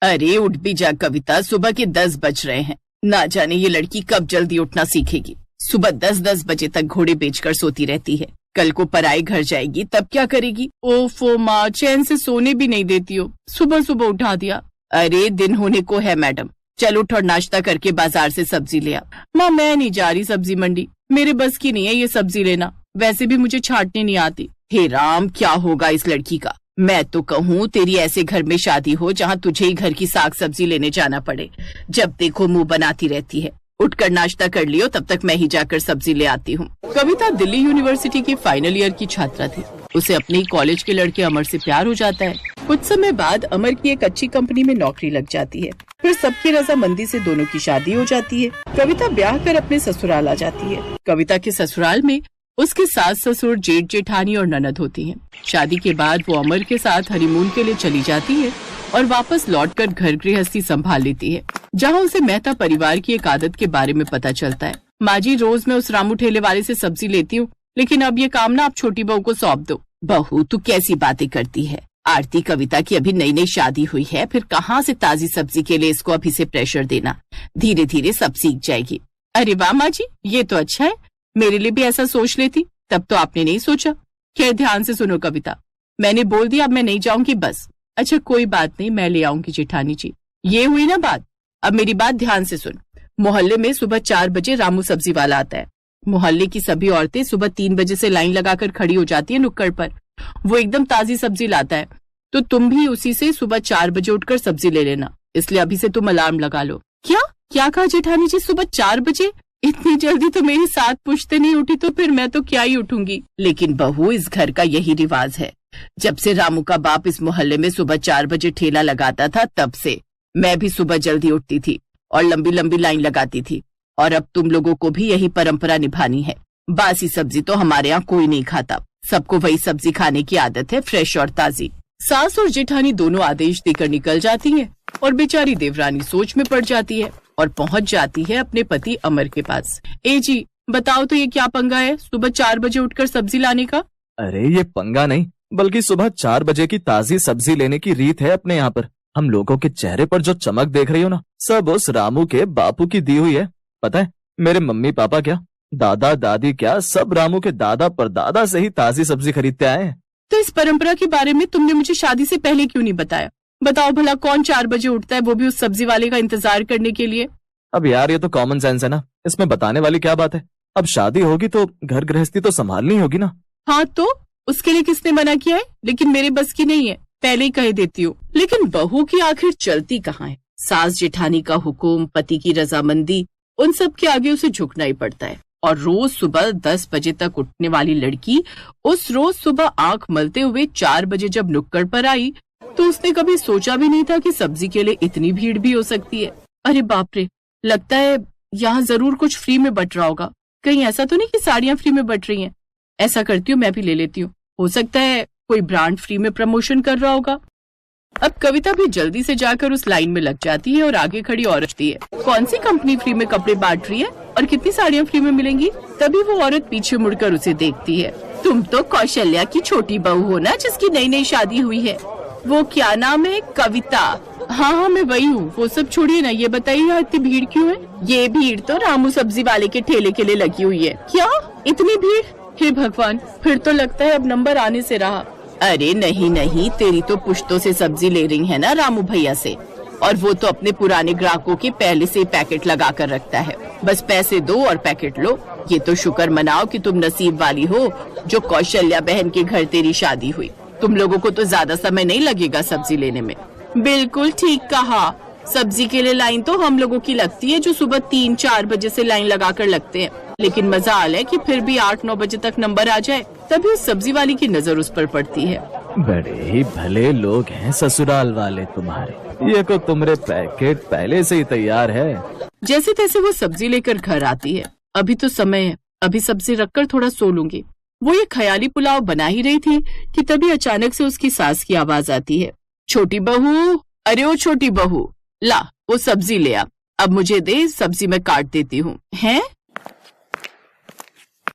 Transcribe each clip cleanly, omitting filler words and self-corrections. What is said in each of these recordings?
अरे उठ भी जा कविता, सुबह के 10 बज रहे हैं। ना जाने ये लड़की कब जल्दी उठना सीखेगी। सुबह 10-10 बजे तक घोड़े बेचकर सोती रहती है। कल को पराए घर जाएगी तब क्या करेगी? ओफो माँ, चैन से सोने भी नहीं देती हो, सुबह सुबह उठा दिया। अरे दिन होने को है मैडम, चल उठ और नाश्ता करके बाजार से सब्जी ले आ। माँ मैं नहीं जा रही सब्जी मंडी, मेरे बस की नहीं है ये सब्जी लेना, वैसे भी मुझे छांटनी नहीं आती। हे राम, क्या होगा इस लड़की का। मैं तो कहूँ तेरी ऐसे घर में शादी हो जहाँ तुझे ही घर की साग सब्जी लेने जाना पड़े। जब देखो मुंह बनाती रहती है। उठकर नाश्ता कर लियो, तब तक मैं ही जाकर सब्जी ले आती हूँ। कविता दिल्ली यूनिवर्सिटी की फाइनल ईयर की छात्रा थी। उसे अपने ही कॉलेज के लड़के अमर से प्यार हो जाता है। कुछ समय बाद अमर की एक अच्छी कंपनी में नौकरी लग जाती है। फिर सबकी रजामंदी से दोनों की शादी हो जाती है। कविता ब्याह कर अपने ससुराल आ जाती है। कविता के ससुराल में उसके सास ससुर, जेठ जेठानी और ननद होती हैं। शादी के बाद वो अमर के साथ हनीमून के लिए चली जाती है और वापस लौटकर घर गृहस्थी संभाल लेती है, जहां उसे मेहता परिवार की एक आदत के बारे में पता चलता है। माँ जी, रोज मैं उस रामू ठेले वाले से सब्जी लेती हूँ, लेकिन अब ये काम ना आप छोटी बहू को सौंप दो। बहू तू कैसी बातें करती है? आरती कविता की अभी नई नई शादी हुई है, फिर कहाँ से ताजी सब्जी के लिए इसको अभी से प्रेशर देना। धीरे धीरे सब सीख जाएगी। अरे वाह माँ जी, ये तो अच्छा है, मेरे लिए भी ऐसा सोच लेती। तब तो आपने नहीं सोचा। खैर ध्यान से सुनो कविता, मैंने बोल दिया अब मैं नहीं जाऊंगी बस। अच्छा कोई बात नहीं, मैं ले आऊंगी जेठानी जी। ये हुई ना बात। अब मेरी बात ध्यान से सुन। मोहल्ले में सुबह 4 बजे रामू सब्जी वाला आता है। मोहल्ले की सभी औरतें सुबह 3 बजे से लाइन लगाकर खड़ी हो जाती है नुक्कड़ पर। वो एकदम ताजी सब्जी लाता है, तो तुम भी उसी से सुबह 4 बजे उठकर सब्जी ले लेना। इसलिए अभी से तुम अलार्म लगा लो। क्या कहा जेठानी जी? सुबह 4 बजे? इतनी जल्दी तो मेरी 7 पुश्ते नहीं उठी, तो फिर मैं तो क्या ही उठूंगी। लेकिन बहू, इस घर का यही रिवाज है। जब से रामू का बाप इस मोहल्ले में सुबह 4 बजे ठेला लगाता था, तब से मैं भी सुबह जल्दी उठती थी और लंबी लंबी लाइन लगाती थी। और अब तुम लोगों को भी यही परंपरा निभानी है। बासी सब्जी तो हमारे यहाँ कोई नहीं खाता, सबको वही सब्जी खाने की आदत है, फ्रेश और ताजी। सास और जेठानी दोनों आदेश देकर निकल जाती हैं और बेचारी देवरानी सोच में पड़ जाती है और पहुंच जाती है अपने पति अमर के पास। ए जी बताओ तो ये क्या पंगा है, सुबह 4 बजे उठकर सब्जी लाने का? अरे ये पंगा नहीं, बल्कि सुबह 4 बजे की ताजी सब्जी लेने की रीत है अपने यहाँ पर। हम लोगों के चेहरे पर जो चमक देख रही हो ना, सब उस रामू के बापू की दी हुई है। पता है, मेरे मम्मी पापा क्या, दादा दादी क्या, सब रामू के दादा परदादा से ही ताजी सब्जी खरीदते आए हैं। तो इस परंपरा के बारे में तुमने मुझे शादी से पहले क्यों नहीं बताया? बताओ भला, कौन 4 बजे उठता है, वो भी उस सब्जी वाले का इंतजार करने के लिए? अब यार ये तो कॉमन सेंस है ना, इसमें बताने वाली क्या बात है। अब शादी होगी तो घर गृहस्थी तो संभालनी होगी ना। हाँ तो उसके लिए किसने मना किया है? लेकिन मेरे बस की नहीं है, पहले ही कह देती हूँ। लेकिन बहू की आखिर चलती कहाँ है? सास जेठानी का हुक्म, पति की रजामंदी, उन सब के आगे उसे झुकना ही पड़ता है। और रोज सुबह 10 बजे तक उठने वाली लड़की उस रोज सुबह आंख मलते हुए 4 बजे जब नुक्कड़ पर आई, तो उसने कभी सोचा भी नहीं था कि सब्जी के लिए इतनी भीड़ भी हो सकती है। अरे बाप रे, लगता है यहाँ जरूर कुछ फ्री में बट रहा होगा। कहीं ऐसा तो नहीं कि साड़ियाँ फ्री में बट रही हैं? ऐसा करती हूँ, मैं भी ले लेती हूँ। हो सकता है कोई ब्रांड फ्री में प्रमोशन कर रहा होगा। अब कविता भी जल्दी से जाकर उस लाइन में लग जाती है और आगे खड़ी औरत है, कौन सी कंपनी फ्री में कपड़े बांट रही है और कितनी साड़ियाँ फ्री में मिलेंगी? तभी वो औरत पीछे मुड़कर उसे देखती है। तुम तो कौशल्या की छोटी बहू हो ना, जिसकी नई नई शादी हुई है। वो क्या नाम है? कविता। हाँ मैं वही हूँ। वो सब छोड़िए ना, ये बताइए यहाँ इतनी भीड़ क्यों है? ये भीड़ तो रामू सब्जी वाले के ठेले के लिए लगी हुई है। क्या इतनी भीड़? हे भगवान, फिर तो लगता है अब नंबर आने से रहा। अरे नहीं, तेरी तो पुश्तों से सब्जी ले रही है ना रामू भैया से, और वो तो अपने पुराने ग्राहकों के पहले से पैकेट लगा कर रखता है। बस पैसे दो और पैकेट लो। ये तो शुक्र मनाओ कि तुम नसीब वाली हो जो कौशल्या बहन के घर तेरी शादी हुई। तुम लोगों को तो ज्यादा समय नहीं लगेगा सब्जी लेने में। बिल्कुल ठीक कहा। सब्जी के लिए लाइन तो हम लोगों की लगती है जो सुबह 3-4 बजे से लाइन लगा कर लगते हैं, लेकिन मजाल है कि फिर भी 8-9 बजे तक नंबर आ जाए, तभी उस सब्जी वाली की नजर उस पर पड़ती है। बड़े ही भले लोग हैं ससुराल वाले तुम्हारे, ये को तुम्हारे पैकेट पहले से ही तैयार है। जैसे तैसे वो सब्जी लेकर घर आती है। अभी तो समय है, अभी सब्जी रखकर थोड़ा सो लूंगी। वो ये ख्याली पुलाव बना ही रही थी कि तभी अचानक से उसकी सास की आवाज आती है। छोटी बहू, अरे ओ छोटी बहू, ला वो सब्जी ले आ, अब मुझे दे, सब्जी मैं काट देती हूँ। हैं?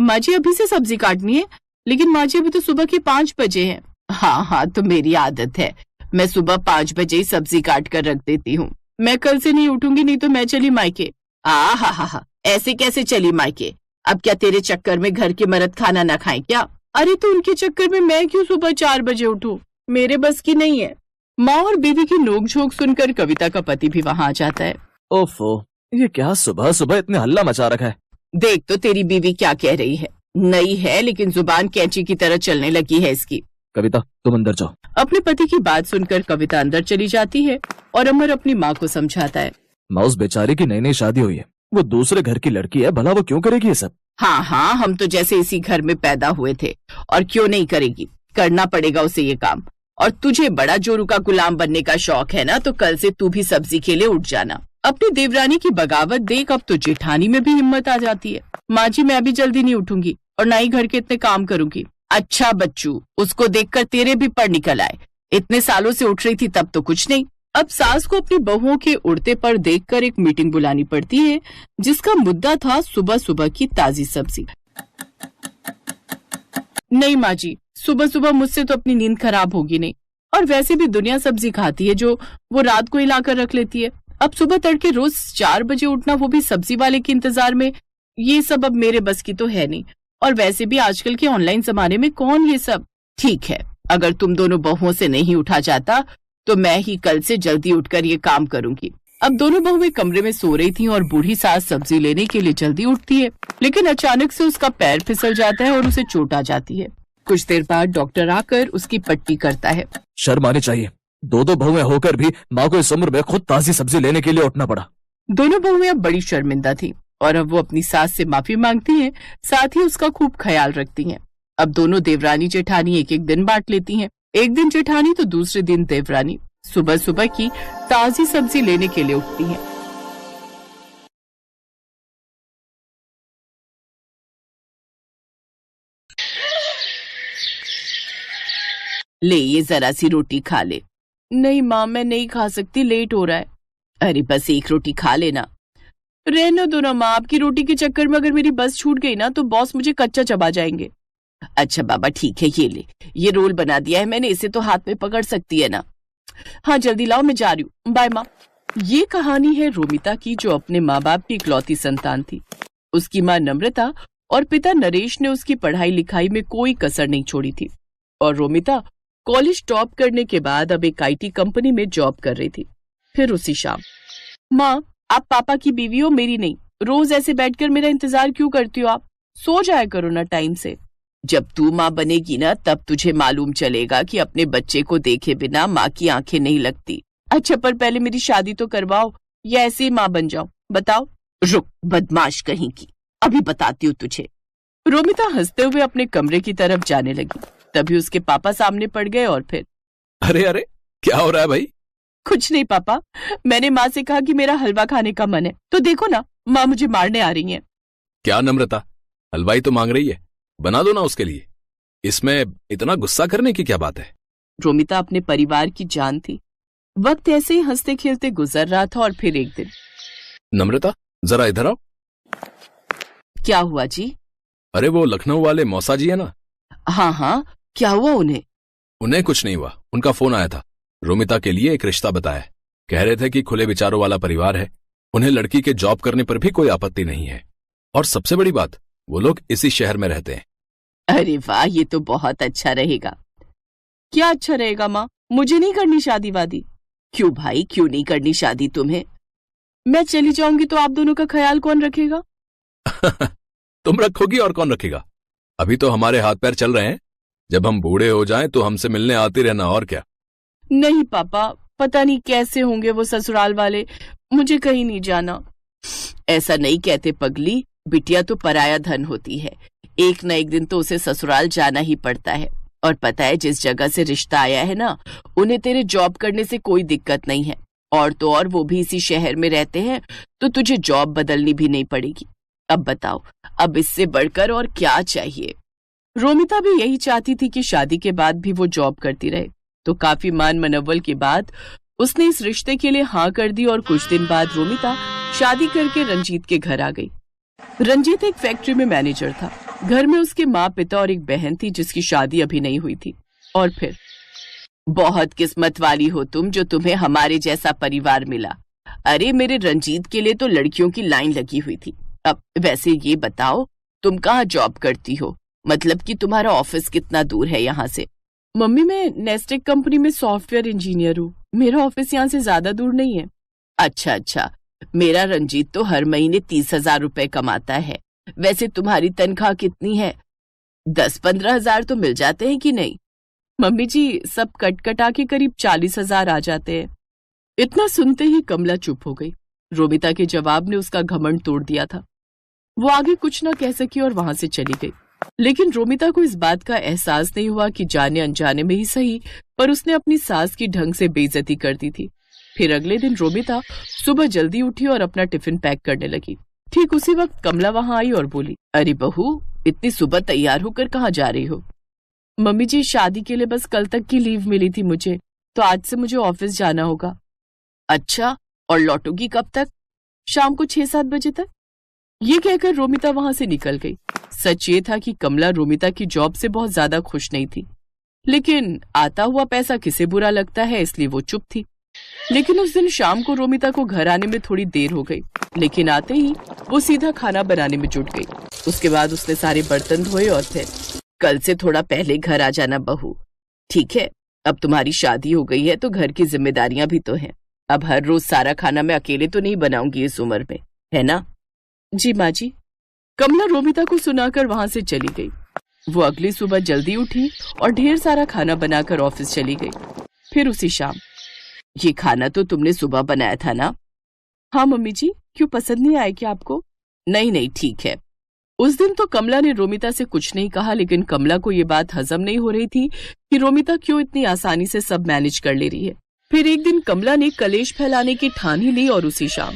माँ जी अभी से सब्जी काटनी है? लेकिन माँ जी अभी तो सुबह के 5 बजे हैं। हाँ तो मेरी आदत है, मैं सुबह 5 बजे ही सब्जी काट कर रख देती हूँ। मैं कल से नहीं उठूंगी, नहीं तो मैं चली मायके। हा, ऐसे कैसे चली मायके? अब क्या तेरे चक्कर में घर के मर्द खाना ना खाएं क्या? अरे तो उनके चक्कर में मैं क्यों सुबह 4 बजे उठूं? मेरे बस की नहीं है। माँ और बीवी की नोकझोंक सुनकर कविता का पति भी वहां आ जाता है। ओफो, ये क्या सुबह सुबह इतने हल्ला मचा रखा है। देख तो तेरी बीवी क्या कह रही है। नई है लेकिन जुबान कैंची की तरह चलने लगी है इसकी। कविता तुम अंदर जाओ। अपने पति की बात सुनकर कविता अंदर चली जाती है और अमर अपनी माँ को समझाता है। माँ, उस बेचारे की नई नई शादी हुई है, वो दूसरे घर की लड़की है, भला वो क्यों करेगी ये सब? हाँ, हम तो जैसे इसी घर में पैदा हुए थे, और क्यों नहीं करेगी, करना पड़ेगा उसे ये काम। और तुझे बड़ा जोरू का गुलाम बनने का शौक है ना, तो कल से तू भी सब्जी के लिए उठ जाना। अपनी देवरानी की बगावत देख अब तो जेठानी में भी हिम्मत आ जाती है। माँ जी, मैं अभी जल्दी नहीं उठूंगी और ना ही घर के इतने काम करूंगी। अच्छा बच्चू, उसको देखकर तेरे भी पर निकल आए। इतने सालों से उठ रही थी तब तो कुछ नहीं। अब सास को अपनी बहुओं के उड़ते पर देखकर एक मीटिंग बुलानी पड़ती है, जिसका मुद्दा था सुबह सुबह की ताजी सब्जी। नहीं माँ जी, सुबह सुबह मुझसे तो अपनी नींद खराब होगी नहीं, और वैसे भी दुनिया सब्जी खाती है जो वो रात को ही लाकर रख लेती है। अब सुबह तड़के रोज 4 बजे उठना, वो भी सब्जी वाले के इंतजार में, ये सब अब मेरे बस की तो है नहीं। और वैसे भी आजकल के ऑनलाइन जमाने में कौन ये सब। ठीक है, अगर तुम दोनों बहुओं से नहीं उठा जाता तो मैं ही कल से जल्दी उठकर ये काम करूंगी। अब दोनों बहुएं कमरे में सो रही थीं और बूढ़ी सास सब्जी लेने के लिए जल्दी उठती है, लेकिन अचानक से उसका पैर फिसल जाता है और उसे चोट आ जाती है। कुछ देर बाद डॉक्टर आकर उसकी पट्टी करता है। शर्म आनी चाहिए, दो बहुएं होकर भी माँ को इस उम्र में खुद ताजी सब्जी लेने के लिए उठना पड़ा। दोनों बहुएं अब बड़ी शर्मिंदा थी और अब वो अपनी सास से माफी मांगती हैं, साथ ही उसका खूब ख्याल रखती हैं। अब दोनों देवरानी जेठानी एक एक दिन बांट लेती हैं। एक दिन जेठानी तो दूसरे दिन देवरानी सुबह सुबह की ताजी सब्जी लेने के लिए उठती हैं। ले, ये जरा सी रोटी खा ले। नहीं माँ, मैं नहीं खा सकती, लेट हो रहा है। अरे बस एक रोटी खा लेना। रहने दो ना माँ, आपकी रोटी के चक्कर में अगर मेरी बस छूट गई ना तो बॉस मुझे कच्चा चबा जाएंगे। अच्छा बाबा ठीक है, ये ले, ये रोल बना दिया है मैंने, इसे तो हाथ में पकड़ सकती है ना। हाँ जल्दी लाओ, मैं जा रही हूँ, बाय माँ। ये कहानी है रोमिता की, जो अपने माँ बाप की इकलौती संतान थी। उसकी माँ नम्रता और पिता नरेश ने उसकी पढ़ाई लिखाई में कोई कसर नहीं छोड़ी थी, और रोमिता कॉलेज टॉप करने के बाद अब एक IT कंपनी में जॉब कर रही थी। फिर उसी शाम, माँ आप पापा की बीवी हो, मेरी नहीं। रोज ऐसे बैठकर मेरा इंतजार क्यों करती हो आप? सो जाया करो ना टाइम से। जब तू माँ बनेगी ना तब तुझे मालूम चलेगा कि अपने बच्चे को देखे बिना माँ की आंखें नहीं लगती। अच्छा पर पहले मेरी शादी तो करवाओ, या ऐसे ही माँ बन जाओ, बताओ। रुक बदमाश कहीं की, अभी बताती हूँ तुझे। रोमिता हंसते हुए अपने कमरे की तरफ जाने लगी, तभी उसके पापा सामने पड़ गए और फिर, अरे क्या हो रहा है भाई? कुछ नहीं पापा, मैंने माँ से कहा कि मेरा हलवा खाने का मन है, तो देखो ना माँ मुझे मारने आ रही हैं। क्या नम्रता, हलवाई तो मांग रही है, बना दो ना उसके लिए, इसमें इतना गुस्सा करने की क्या बात है? रोमिता अपने परिवार की जान थी। वक्त ऐसे ही हंसते खेलते गुजर रहा था और फिर एक दिन, नम्रता जरा इधर आओ। क्या हुआ जी? अरे वो लखनऊ वाले मौसा जी है ना? हाँ, क्या हुआ उन्हें? उन्हें कुछ नहीं हुआ, उनका फोन आया था। रोमिता के लिए एक रिश्ता बताया, कह रहे थे कि खुले विचारों वाला परिवार है, उन्हें लड़की के जॉब करने पर भी कोई आपत्ति नहीं है, और सबसे बड़ी बात वो लोग इसी शहर में रहते हैं। अरे वाह, ये तो बहुत अच्छा रहेगा। क्या अच्छा रहेगा माँ? मुझे नहीं करनी शादी वादी। क्यों भाई, क्यों नहीं करनी शादी तुम्हें? मैं चली जाऊंगी तो आप दोनों का ख्याल कौन रखेगा? तुम रखोगी और कौन रखेगा? अभी तो हमारे हाथ पैर चल रहे हैं, जब हम बूढ़े हो जाएं तो हमसे मिलने आती रहना, और क्या। नहीं पापा, पता नहीं कैसे होंगे वो ससुराल वाले, मुझे कहीं नहीं जाना। ऐसा नहीं कहते पगली, बिटिया तो पराया धन होती है, एक न एक दिन तो उसे ससुराल जाना ही पड़ता है। और पता है जिस जगह से रिश्ता आया है ना, उन्हें तेरे जॉब करने से कोई दिक्कत नहीं है, और तो और वो भी इसी शहर में रहते हैं, तो तुझे जॉब बदलनी भी नहीं पड़ेगी। अब बताओ, अब इससे बढ़कर और क्या चाहिए? रोमिता भी यही चाहती थी कि शादी के बाद भी वो जॉब करती रहे, तो काफी मान मनव्वल के बाद उसने इस रिश्ते के लिए हाँ कर दी। और कुछ दिन बाद रोमिता शादी करके रंजीत के घर आ गई। रंजीत एक फैक्ट्री में मैनेजर था। घर में उसके माँ पिता और एक बहन थी जिसकी शादी अभी नहीं हुई थी। और फिर बहुत किस्मत वाली हो तुम जो तुम्हें हमारे जैसा परिवार मिला। अरे मेरे रंजीत के लिए तो लड़कियों की लाइन लगी हुई थी। अब वैसे ये बताओ, तुम कहाँ जॉब करती हो? मतलब कि तुम्हारा ऑफिस कितना दूर है यहाँ से? मम्मी, मैं नेस्टेक कंपनी में सॉफ्टवेयर इंजीनियर हूँ। मेरा ऑफिस यहाँ से ज्यादा दूर नहीं है। अच्छा अच्छा, मेरा रंजीत तो हर महीने 30,000 रुपए कमाता है। वैसे तुम्हारी तनख्वाह कितनी है? 10-15 हजार तो मिल जाते हैं कि नहीं? मम्मी जी, सब कट कटा के करीब 40,000 आ जाते हैं। इतना सुनते ही कमला चुप हो गई। रोमिता के जवाब ने उसका घमंड तोड़ दिया था। वो आगे कुछ न कह सकी और वहां से चली गई। लेकिन रोमिता को इस बात का एहसास नहीं हुआ कि जाने अनजाने में ही सही, पर उसने अपनी सास की ढंग से बेइज्जती कर दी थी। फिर अगले दिन रोमिता सुबह जल्दी उठी और अपना टिफिन पैक करने लगी। ठीक उसी वक्त कमला वहां आई और बोली, अरे बहू, इतनी सुबह तैयार होकर कहाँ जा रही हो? मम्मी जी, शादी के लिए बस कल तक की लीव मिली थी मुझे, तो आज से मुझे ऑफिस जाना होगा। अच्छा, और लौटोगी कब तक? शाम को 6-7 बजे तक। ये कहकर रोमिता वहां से निकल गई। सच ये था कि कमला रोमिता की जॉब से बहुत ज्यादा खुश नहीं थी, लेकिन आता हुआ पैसा किसे बुरा लगता है, इसलिए वो चुप थी। लेकिन उस दिन शाम को रोमिता को घर आने में थोड़ी देर हो गई, लेकिन आते ही वो सीधा खाना बनाने में जुट गई। उसके बाद उसने सारे बर्तन धोए और फिर, कल से थोड़ा पहले घर आ जाना बहू, ठीक है? अब तुम्हारी शादी हो गई है तो घर की जिम्मेदारियां भी तो हैं। अब हर रोज सारा खाना मैं अकेले तो नहीं बनाऊंगी इस उम्र में, है ना? जी माँ जी। कमला रोमिता को सुनाकर वहां से चली गई। वो अगली सुबह जल्दी उठी और ढेर सारा खाना बनाकर ऑफिस चली गई। फिर उसी शाम, ये खाना तो तुमने सुबह बनाया था ना? हाँ मम्मी जी, क्यों पसंद नहीं आया क्या आपको? नहीं नहीं, ठीक है। उस दिन तो कमला ने रोमिता से कुछ नहीं कहा, लेकिन कमला को ये बात हजम नहीं हो रही थी कि रोमिता क्यों इतनी आसानी से सब मैनेज कर ले रही है। फिर एक दिन कमला ने कलेश फैलाने की ठान ही ली और उसी शाम,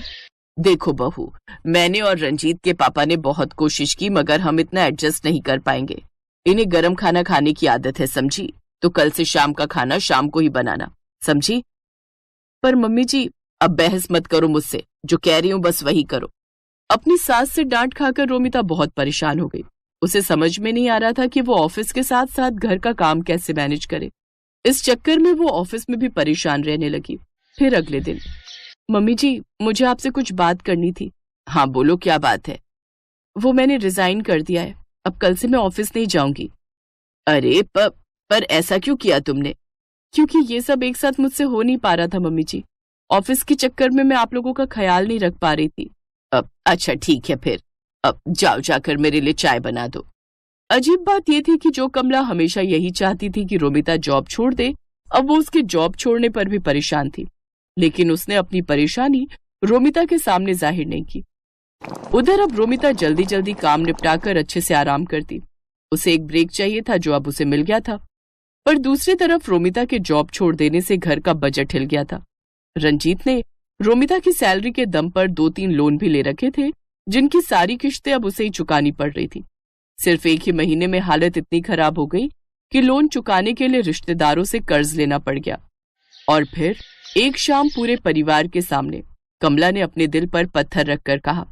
देखो बहू, मैंने और रंजीत के पापा ने बहुत कोशिश की, मगर हम इतना एडजस्ट नहीं कर पाएंगे। इन्हें गरम खाना खाने की आदत है, समझी? तो कल से शाम का खाना शाम को ही बनाना, समझी? पर मम्मी जी, अब बहस मत करो मुझसे, जो कह रही हूँ बस वही करो। अपनी सास से डांट खाकर रोमिता बहुत परेशान हो गई। उसे समझ में नहीं आ रहा था कि वो ऑफिस के साथ साथ घर का काम कैसे मैनेज करे। इस चक्कर में वो ऑफिस में भी परेशान रहने लगी। फिर अगले दिन, मम्मी जी, मुझे आपसे कुछ बात करनी थी। हाँ बोलो, क्या बात है? वो मैंने रिजाइन कर दिया है, अब कल से मैं ऑफिस नहीं जाऊंगी। अरे पर ऐसा क्यों किया तुमने? क्योंकि ये सब एक साथ मुझसे हो नहीं पा रहा था मम्मी जी। ऑफिस के चक्कर में मैं आप लोगों का ख्याल नहीं रख पा रही थी। अब अच्छा ठीक है, फिर अब जाओ, जाकर मेरे लिए चाय बना दो। अजीब बात यह थी कि जो कमला हमेशा यही चाहती थी कि रोमिता जॉब छोड़ दे, अब वो उसके जॉब छोड़ने पर भी परेशान थी। लेकिन उसने अपनी परेशानी रोमिता के सामने जाहिर नहीं की। उधर अब रोमिता जल्दी जल्दी काम निपटाकर अच्छे से आराम करती। उसे एक ब्रेक चाहिए था, जो अब उसे मिल गया था। पर दूसरी तरफ रोमिता के जॉब छोड़ देने से घर का बजट हिल गया था। रंजीत ने रोमिता की सैलरी के दम पर 2-3 लोन भी ले रखे थे, जिनकी सारी किश्तें अब उसे ही चुकानी पड़ रही थी। सिर्फ एक ही महीने में हालत इतनी खराब हो गई कि लोन चुकाने के लिए रिश्तेदारों से कर्ज लेना पड़ गया। और फिर एक शाम पूरे परिवार के सामने कमला ने अपने दिल पर पत्थर रखकर कहा,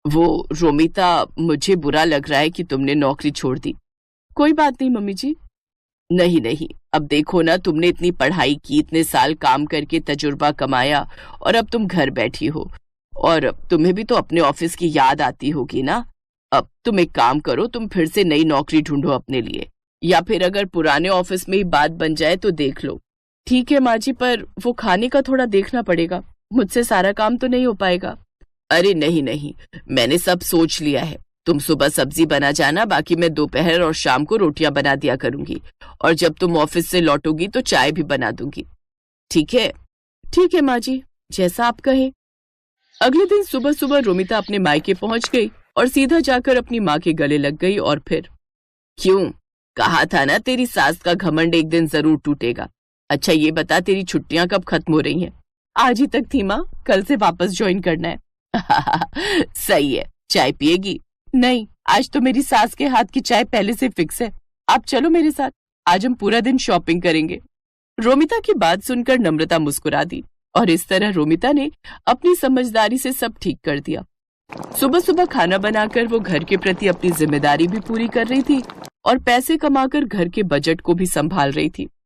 वो रोमिता, मुझे बुरा लग रहा है कि तुमने नौकरी छोड़ दी। कोई बात नहीं मम्मी जी। नहीं नहीं, अब देखो ना, तुमने इतनी पढ़ाई की, इतने साल काम करके तजुर्बा कमाया, और अब तुम घर बैठी हो, और तुम्हें भी तो अपने ऑफिस की याद आती होगी ना। अब तुम एक काम करो, तुम फिर से नई नौकरी ढूंढो अपने लिए, या फिर अगर पुराने ऑफिस में ही बात बन जाए तो देख लो। ठीक है माँ जी, पर वो खाने का थोड़ा देखना पड़ेगा, मुझसे सारा काम तो नहीं हो पाएगा। अरे नहीं नहीं, मैंने सब सोच लिया है। तुम सुबह सब्जी बना जाना, बाकी मैं दोपहर और शाम को रोटियां बना दिया करूंगी, और जब तुम ऑफिस से लौटोगी तो चाय भी बना दूंगी। ठीक है? ठीक है माँ जी, जैसा आप कहें। अगले दिन सुबह सुबह रोमिता अपने मायके पहुंच गई और सीधा जाकर अपनी माँ के गले लग गई। और फिर, क्यों? कहा था ना, तेरी सास का घमंड एक दिन जरूर टूटेगा। अच्छा ये बता, तेरी छुट्टियां कब खत्म हो रही हैं? आज ही तक थी माँ, कल से वापस ज्वाइन करना है। सही है। चाय पिएगी? नहीं, आज तो मेरी सास के हाथ की चाय पहले से फिक्स है। आप चलो मेरे साथ, आज हम पूरा दिन शॉपिंग करेंगे। रोमिता की बात सुनकर नम्रता मुस्कुरा दी, और इस तरह रोमिता ने अपनी समझदारी से सब ठीक कर दिया। सुबह सुबह खाना बनाकर वो घर के प्रति अपनी जिम्मेदारी भी पूरी कर रही थी, और पैसे कमाकर घर के बजट को भी संभाल रही थी।